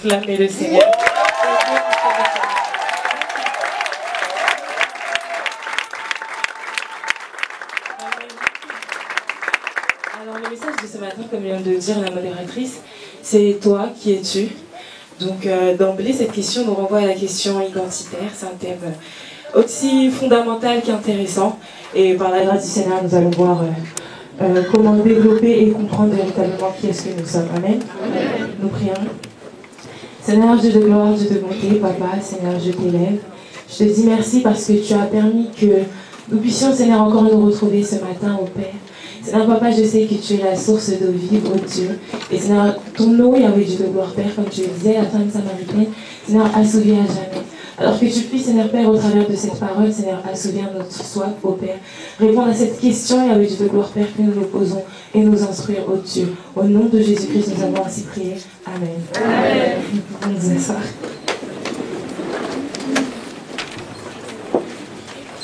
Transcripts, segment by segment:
Acclamez le Seigneur. Alors le message de ce matin, comme vient de le dire la modératrice, c'est toi, qui es-tu? Donc d'emblée, cette question nous renvoie à la question identitaire. C'est un thème aussi fondamental qu'intéressant. Et par la grâce du Seigneur, nous allons voir comment développer et comprendre véritablement qui est-ce que nous sommes. Amen. Amen. Nous prions. Seigneur, Dieu de gloire, Dieu de bonté, Papa, Seigneur, je t'élève. Je te dis merci parce que tu as permis que nous puissions, Seigneur, encore nous retrouver ce matin au Père. Seigneur, Papa, je sais que tu es la source d'eau vive, ô Dieu. Et Seigneur, ton eau, Yahweh, Dieu de gloire, Père, comme tu le disais, la femme samaritaine, Seigneur, assouvie à jamais. Alors que tu puisses, Seigneur Père, au travers de cette parole, Seigneur, assouvir notre soif, ô Père. Répondre à cette question, Yahweh, Dieu de gloire, Père, que nous nous posons et nous instruire, ô Dieu. Au nom de Jésus-Christ, nous avons ainsi prié. Amen. Amen. Nous pouvons nous asseoir.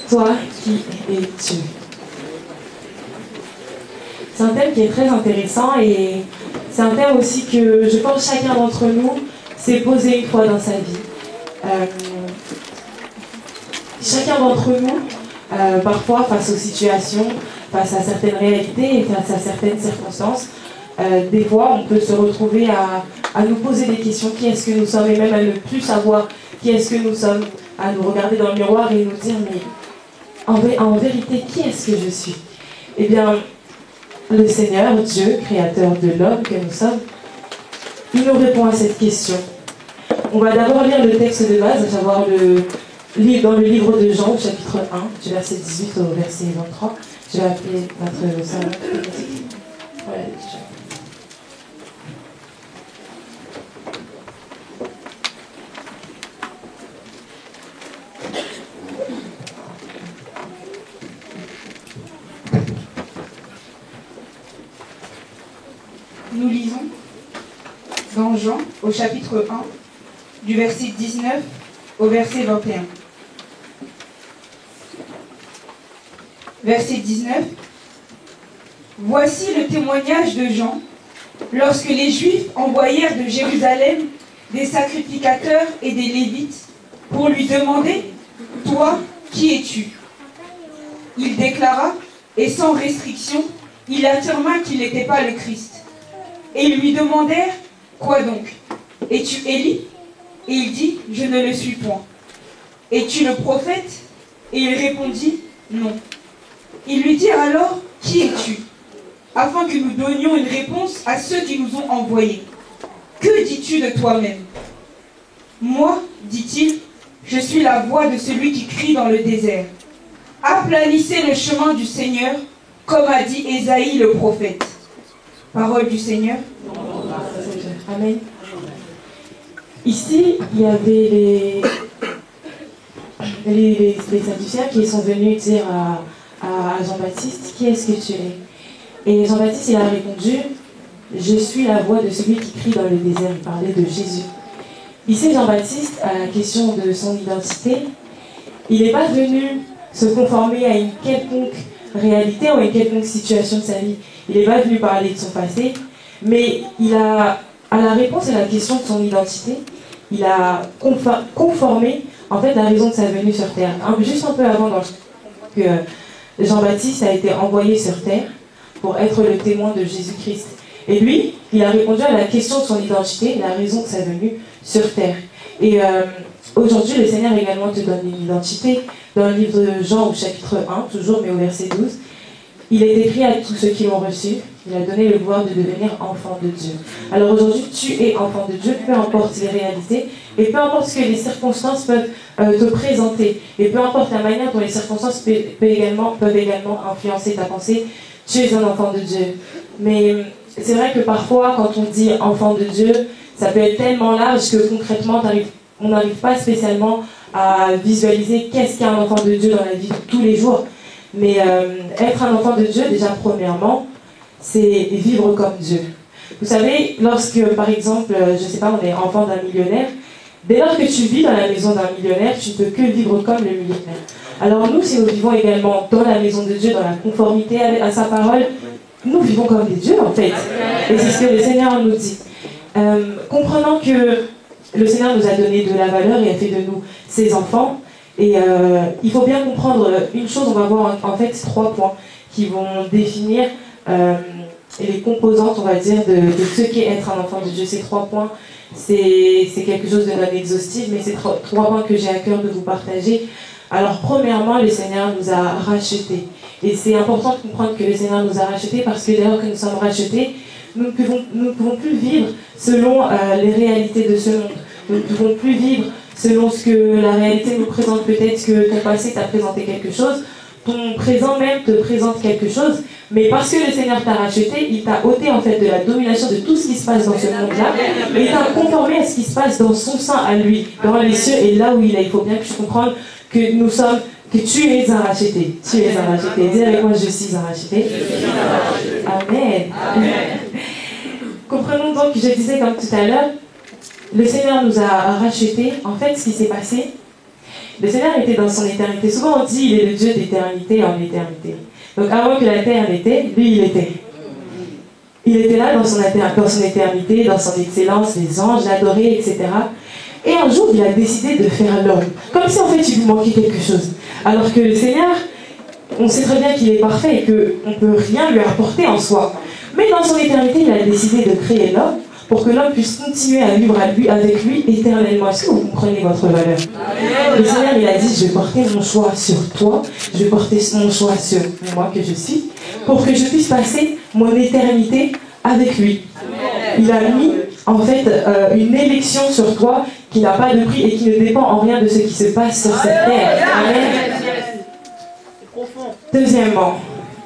Toi, qui es-tu? C'est un thème qui est très intéressant et c'est un thème aussi que je pense chacun d'entre nous s'est posé une fois dans sa vie. Chacun d'entre nous, parfois face aux situations, face à certaines réalités et face à certaines circonstances, des fois on peut se retrouver à nous poser des questions, qui est-ce que nous sommes, et même à ne plus savoir qui est-ce que nous sommes, à nous regarder dans le miroir et nous dire mais en vérité qui est-ce que je suis? Eh bien, le Seigneur, Dieu, créateur de l'homme que nous sommes, il nous répond à cette question. On va d'abord lire le texte de base, à savoir dans le livre de Jean, au chapitre 1, du verset 18 au verset 23. Je vais appeler notre salon. Voilà, déjà. Nous lisons dans Jean, au chapitre 1, du verset 19 au verset 21. Verset 19. Voici le témoignage de Jean, lorsque les Juifs envoyèrent de Jérusalem des sacrificateurs et des Lévites pour lui demander « Toi, qui es-tu » Il déclara, et sans restriction, il affirma qu'il n'était pas le Christ. Et ils lui demandèrent, quoi donc? Es-tu Élie? Et il dit, je ne le suis point. Es-tu le prophète? Et il répondit, non. Ils lui dirent alors, qui es-tu? Afin que nous donnions une réponse à ceux qui nous ont envoyés. Que dis-tu de toi-même? Moi, dit-il, je suis la voix de celui qui crie dans le désert. Aplanissez le chemin du Seigneur, comme a dit Ésaïe le prophète. Parole du Seigneur. Amen. Ici, il y avait les Sadducéens qui sont venus dire à Jean-Baptiste, qui est-ce que tu es? Et Jean-Baptiste, il a répondu, je suis la voix de celui qui crie dans le désert. Il parlait de Jésus. Ici, Jean-Baptiste, à la question de son identité, il n'est pas venu se conformer à une quelconque réalité ou à une quelconque situation de sa vie. Il n'est pas venu parler de son passé, mais à la réponse à la question de son identité, il a conformé en fait la raison de sa venue sur terre. Juste un peu avant, que Jean-Baptiste a été envoyé sur terre pour être le témoin de Jésus-Christ. Et lui, il a répondu à la question de son identité, la raison de sa venue sur terre. Et aujourd'hui, le Seigneur également te donne une identité. Dans le livre de Jean, au chapitre 1, toujours, mais au verset 12, il est écrit à tous ceux qui l'ont reçu, il a donné le pouvoir de devenir enfant de Dieu. Alors aujourd'hui, tu es enfant de Dieu, peu importe les réalités, et peu importe ce que les circonstances peuvent te présenter, et peu importe la manière dont les circonstances peuvent également influencer ta pensée, tu es un enfant de Dieu. Mais c'est vrai que parfois, quand on dit enfant de Dieu, ça peut être tellement large que concrètement, on n'arrive pas spécialement à visualiser qu'est-ce qu'un enfant de Dieu dans la vie de tous les jours. Mais être un enfant de Dieu, déjà premièrement, c'est vivre comme Dieu. Vous savez, lorsque, par exemple, je ne sais pas, on est enfant d'un millionnaire, dès lors que tu vis dans la maison d'un millionnaire, tu ne peux que vivre comme le millionnaire. Alors nous, si nous vivons également dans la maison de Dieu, dans la conformité à sa parole, nous vivons comme des dieux, en fait. Et c'est ce que le Seigneur nous dit. Comprenant que le Seigneur nous a donné de la valeur et a fait de nous ses enfants. Et il faut bien comprendre une chose, on va voir en fait 3 points qui vont définir les composantes, on va dire, de ce qu'est être un enfant de Dieu. Ces 3 points, c'est quelque chose de non exhaustif, mais c'est 3 points que j'ai à cœur de vous partager. Alors premièrement, le Seigneur nous a rachetés. Et c'est important de comprendre que le Seigneur nous a rachetés parce que dès lors que nous sommes rachetés, nous ne pouvons plus vivre selon les réalités de ce monde. Nous ne pouvons plus vivre selon ce que la réalité nous présente. Peut-être que ton passé t'a présenté quelque chose, ton présent même te présente quelque chose, mais parce que le Seigneur t'a racheté, il t'a ôté en fait de la domination de tout ce qui se passe dans ce monde-là, et il t'a conformé à ce qui se passe dans son sein à lui, dans les cieux et là où il est. Il faut bien que tu comprennes que nous sommes, que tu es un racheté. Tu es un racheté. Dis avec moi, je suis un racheté. Amen. Amen. Comprenons donc, je disais comme tout à l'heure, le Seigneur nous a rachetés. En fait, ce qui s'est passé, le Seigneur était dans son éternité. Souvent on dit il est le Dieu d'éternité en éternité. Donc avant que la terre n'était, lui il était. Il était là dans son éternité, dans son excellence, les anges l'adoraient, etc. Et un jour il a décidé de faire l'homme. Comme si en fait il lui manquait quelque chose. Alors que le Seigneur, on sait très bien qu'il est parfait et qu'on ne peut rien lui apporter en soi. Mais dans son éternité, il a décidé de créer l'homme pour que l'homme puisse continuer à vivre avec lui éternellement. Est-ce que vous comprenez votre valeur? Le Seigneur, il a dit, je vais porter mon choix sur toi, je vais porter mon choix sur moi que je suis, pour que je puisse passer mon éternité avec lui. Il a mis, en fait, une élection sur toi qui n'a pas de prix et qui ne dépend en rien de ce qui se passe sur cette terre. Amen.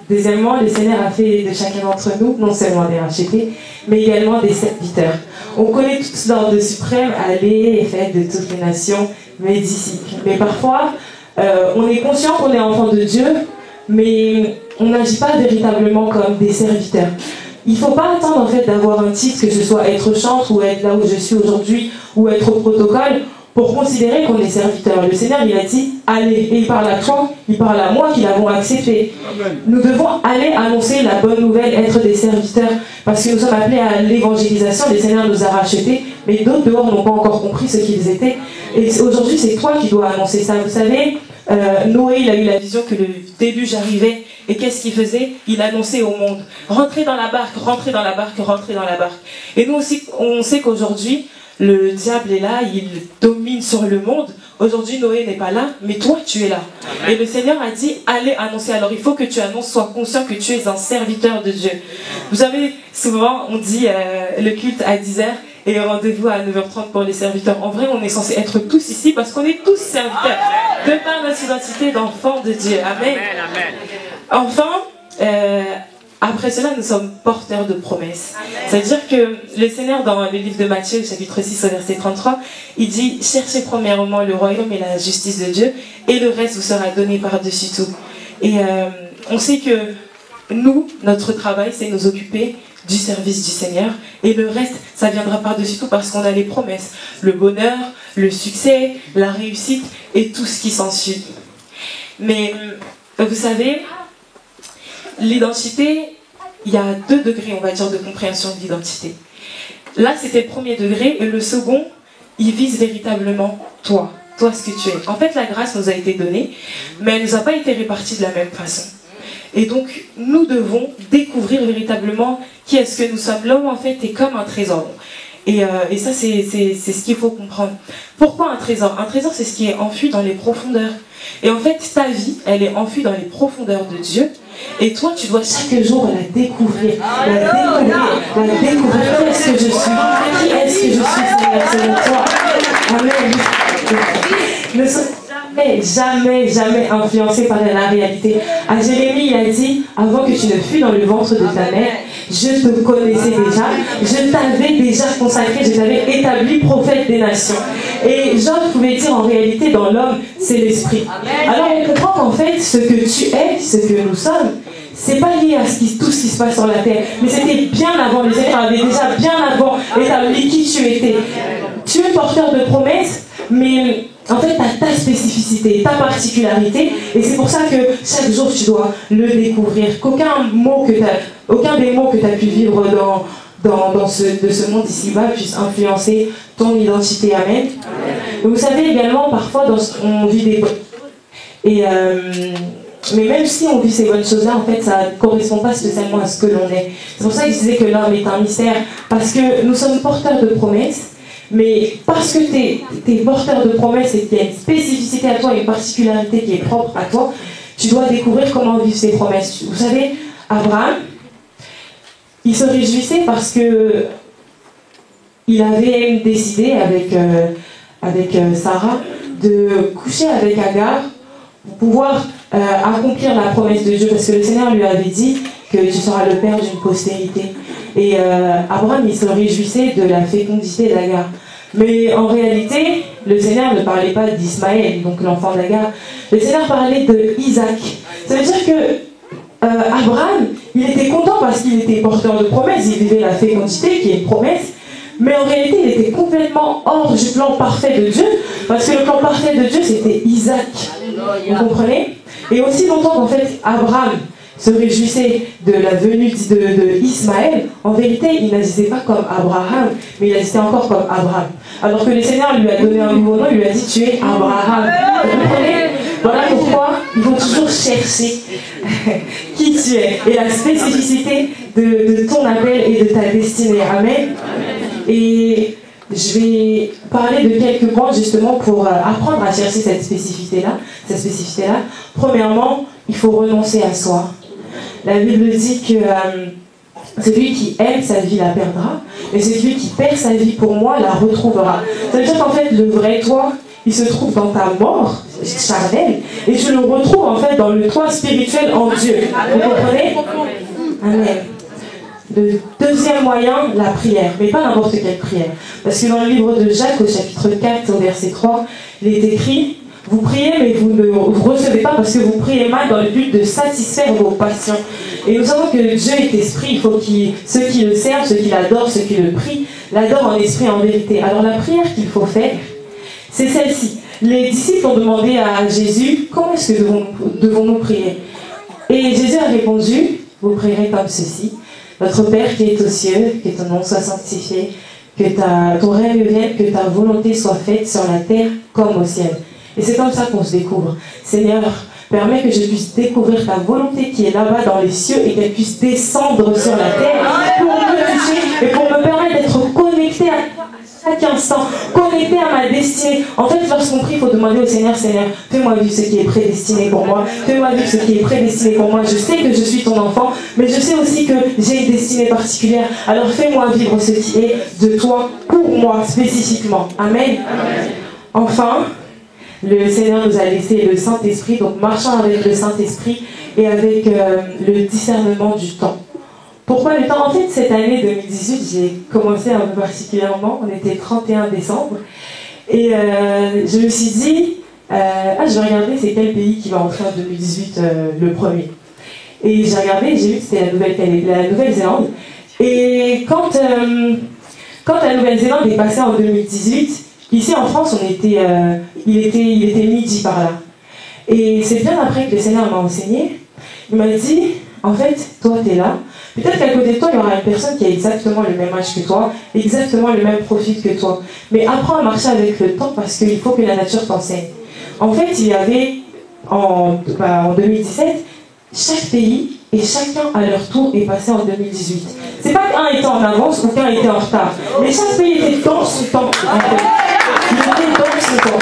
Deuxièmement, le Seigneur a fait de chacun d'entre nous non seulement des rachetés, mais également des serviteurs. On connaît tous l'ordre suprême, allez et faites de toutes les nations mes disciples. Mais parfois, on est conscient qu'on est enfant de Dieu, mais on n'agit pas véritablement comme des serviteurs. Il ne faut pas attendre en fait d'avoir un titre, que ce soit être chantre ou être là où je suis aujourd'hui ou être au protocole, pour considérer qu'on est serviteur. Le Seigneur, il a dit, allez, et il parle à toi, il parle à moi qui l'avons accepté. Amen. Nous devons aller annoncer la bonne nouvelle, être des serviteurs, parce que nous sommes appelés à l'évangélisation. Le Seigneur nous a rachetés, mais d'autres dehors n'ont pas encore compris ce qu'ils étaient. Et aujourd'hui, c'est toi qui dois annoncer ça. Vous savez, Noé, il a eu la vision que le déluge arrivait, et qu'est-ce qu'il faisait? Il annonçait au monde, rentrez dans la barque, rentrez dans la barque, rentrez dans la barque. Et nous aussi, on sait qu'aujourd'hui, le diable est là, il domine sur le monde. Aujourd'hui, Noé n'est pas là, mais toi, tu es là. Amen. Et le Seigneur a dit, allez annoncer. Alors, il faut que tu annonces, sois conscient que tu es un serviteur de Dieu. Vous savez, souvent, on dit le culte à 10h et rendez-vous à 9h30 pour les serviteurs. En vrai, on est censé être tous ici parce qu'on est tous serviteurs. De par notre identité d'enfants de Dieu. Amen. Amen. Enfin, après cela, nous sommes porteurs de promesses. C'est-à-dire que le Seigneur, dans le livre de Matthieu, chapitre 6, au verset 33, il dit « Cherchez premièrement le royaume et la justice de Dieu, et le reste vous sera donné par-dessus tout. » Et on sait que nous, notre travail, c'est nous occuper du service du Seigneur, et le reste, ça viendra par-dessus tout parce qu'on a les promesses. Le bonheur, le succès, la réussite, et tout ce qui s'ensuit. Mais, vous savez, l'identité, il y a 2 degrés, on va dire, de compréhension de l'identité. Là, c'était le premier degré, et le second, il vise véritablement toi ce que tu es. En fait, la grâce nous a été donnée, mais elle ne nous a pas été répartie de la même façon. Et donc, nous devons découvrir véritablement qui est-ce que nous sommes. L'homme, en fait, est comme un trésor. Et ça, c'est ce qu'il faut comprendre. Pourquoi un trésor? Un trésor, c'est ce qui est enfui dans les profondeurs. Et en fait, ta vie, elle est enfuie dans les profondeurs de Dieu. Et toi, tu dois chaque jour la découvrir. La découvrir. Qui est-ce que je suis? Qui est-ce que je suis, Seigneur, selon toi? Amen. Ne sois jamais influencé par la réalité. À Jérémie, il a dit, avant que tu ne fûs dans le ventre de ta mère, je te connaissais déjà, je t'avais déjà consacré, je t'avais établi prophète des nations. Et Job pouvait dire en réalité, dans l'homme, c'est l'esprit. Alors on comprend qu'en fait, ce que tu es, ce que nous sommes, c'est pas lié à tout ce qui se passe sur la terre, mais c'était bien avant. Le Seigneur avait déjà bien avant établi qui tu étais. Tu es porteur de promesses, mais en fait, tu as ta spécificité, ta particularité, et c'est pour ça que chaque jour, tu dois le découvrir. Aucun des mots que tu as pu vivre de ce monde ici-bas puisse influencer ton identité. Amen. Vous savez également, parfois, on vit des... mais même si on vit ces bonnes choses-là, en fait, ça ne correspond pas spécialement à ce que l'on est. C'est pour ça que je disais que l'homme est un mystère, parce que nous sommes porteurs de promesses, mais parce que tu es porteur de promesses et qu'il y a une spécificité à toi, une particularité qui est propre à toi, tu dois découvrir comment vivre ces promesses. Vous savez, Abraham, il se réjouissait parce que il avait décidé avec Sarah de coucher avec Agar pour pouvoir accomplir la promesse de Dieu, parce que le Seigneur lui avait dit que tu seras le père d'une postérité. Et Abraham, il se réjouissait de la fécondité d'Agar. Mais en réalité, le Seigneur ne parlait pas d'Ismaël, donc l'enfant d'Agar. Le Seigneur parlait de Isaac. Ça veut dire que Abraham, il était content parce qu'il était porteur de promesses, il vivait la fécondité qui est une promesse, mais en réalité, il était complètement hors du plan parfait de Dieu, parce que le plan parfait de Dieu, c'était Isaac. Vous comprenez? Et aussi longtemps qu'en fait, Abraham se réjouissait de la venue de Ismaël, en vérité, il n'agissait pas comme Abraham, mais il agissait encore comme Abraham. Alors que le Seigneur lui a donné un nouveau nom, il lui a dit, tu es Abraham. Vous comprenez? Voilà pourquoi il faut toujours chercher qui tu es et la spécificité de ton appel et de ta destinée. Amen. Et je vais parler de quelques points justement pour apprendre à chercher cette spécificité-là. Premièrement, il faut renoncer à soi. La Bible dit que celui qui aime sa vie la perdra, mais celui qui perd sa vie pour moi la retrouvera. Ça veut dire qu'en fait, le vrai toi, il se trouve dans ta mort charnelle, et tu le retrouves en fait dans le toi spirituel en Dieu. Vous comprenez? Amen. Le deuxième moyen, la prière, mais pas n'importe quelle prière. Parce que dans le livre de Jacques, au chapitre 4, au verset 3, il est écrit: vous priez, mais vous ne recevez pas parce que vous priez mal dans le but de satisfaire vos passions. Et nous savons que Dieu est esprit, il faut que ceux qui le servent, ceux qui l'adorent, ceux qui le prient, l'adorent en esprit et en vérité. Alors la prière qu'il faut faire, c'est celle-ci. Les disciples ont demandé à Jésus, comment est-ce que devons-nous prier? Et Jésus a répondu, vous prierez comme ceci: notre Père qui est aux cieux, que ton nom soit sanctifié, que ton règne vienne, que ta volonté soit faite sur la terre comme au ciel. Et c'est comme ça qu'on se découvre. Seigneur, permets que je puisse découvrir ta volonté qui est là-bas dans les cieux et qu'elle puisse descendre sur la terre pour me toucher et pour me permettre d'être connecté à chaque instant, connecté à ma destinée. En fait, lorsqu'on prie, il faut demander au Seigneur, Seigneur, fais-moi vivre ce qui est prédestiné pour moi. Fais-moi vivre ce qui est prédestiné pour moi. Je sais que je suis ton enfant, mais je sais aussi que j'ai une destinée particulière. Alors fais-moi vivre ce qui est de toi pour moi spécifiquement. Amen. Enfin, le Seigneur nous a laissé le Saint-Esprit, donc marchons avec le Saint-Esprit et avec le discernement du temps. Pourquoi le temps? En fait, cette année 2018, j'ai commencé un peu particulièrement, on était 31 décembre, et je me suis dit, je vais regarder c'est quel pays qui va entrer en 2018 le premier. Et j'ai regardé, j'ai vu que c'était la Nouvelle-Zélande, et quand la Nouvelle-Zélande est passée en 2018, ici en France, il était midi par là. Et c'est bien après que le Seigneur m'a enseigné. Il m'a dit, en fait, toi, tu es là. Peut-être qu'à côté de toi, il y aura une personne qui a exactement le même âge que toi, exactement le même profil que toi. Mais apprends à marcher avec le temps parce qu'il faut que la nature t'enseigne. En fait, il y avait, en 2017, chaque pays et chacun à leur tour est passé en 2018. C'est pas qu'un était en avance ou qu'un était en retard. Mais chaque pays était dans son temps, en fait. Il était dans son temps.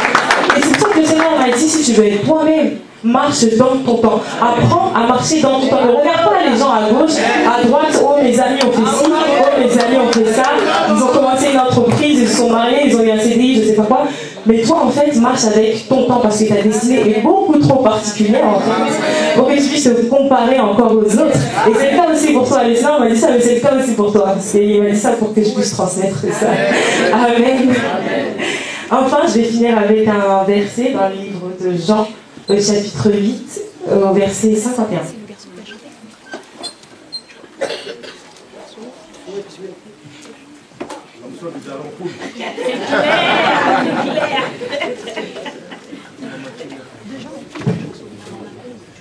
Et c'est pour ça que le Seigneur m'a dit, si tu veux être toi-même, marche dans ton temps. Apprends à marcher dans ton temps. Ne regarde pas les gens à gauche, à droite. Oh, mes amis ont fait ci, oh, mes amis ont fait ça. Ils ont commencé une entreprise, ils se sont mariés, ils ont eu un CDI, je sais pas quoi. Mais toi, en fait, marche avec ton temps parce que ta destinée est beaucoup trop particulière, en fait, pour que tu puisses te comparer encore aux autres. Et c'est le cas aussi pour toi. Le Seigneur m'a dit ça, mais c'est le cas aussi pour toi. Parce qu'il m'a dit ça pour que je puisse transmettre ça. Amen. Enfin, je vais finir avec un verset dans le livre de Jean, au chapitre 8, au verset 51.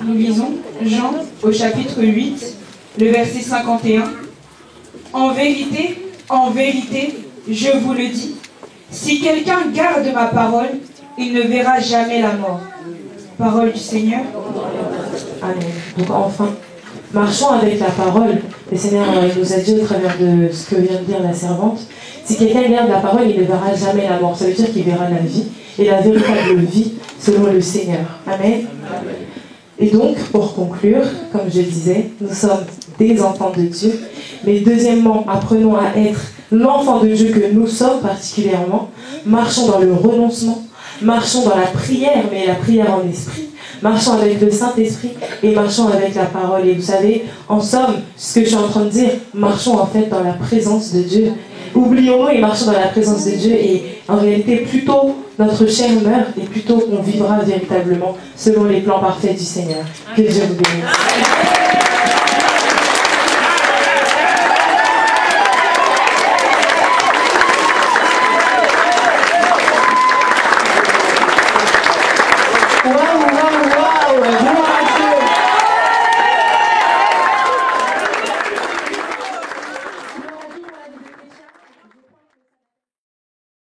Nous lisons Jean au chapitre 8, le verset 51. en vérité, je vous le dis, si quelqu'un garde ma parole, il ne verra jamais la mort. Parole du Seigneur. Amen. Donc enfin, marchons avec la parole. Le Seigneur nous a dit au travers de ce que vient de dire la servante, si quelqu'un garde la parole, il ne verra jamais la mort. Ça veut dire qu'il verra la vie, et la véritable vie selon le Seigneur. Amen. Et donc, pour conclure, comme je le disais, nous sommes des enfants de Dieu. Mais deuxièmement, apprenons à être l'enfant de Dieu que nous sommes particulièrement. Marchons dans le renoncement, marchons dans la prière, mais la prière en esprit. Marchons avec le Saint-Esprit et marchons avec la parole. Et vous savez, en somme, ce que je suis en train de dire, marchons en fait dans la présence de Dieu. Oublions-nous et marchons dans la présence de Dieu. Et en réalité, plutôt notre chair meurt et plutôt on vivra véritablement selon les plans parfaits du Seigneur. Que Dieu vous bénisse. Wow.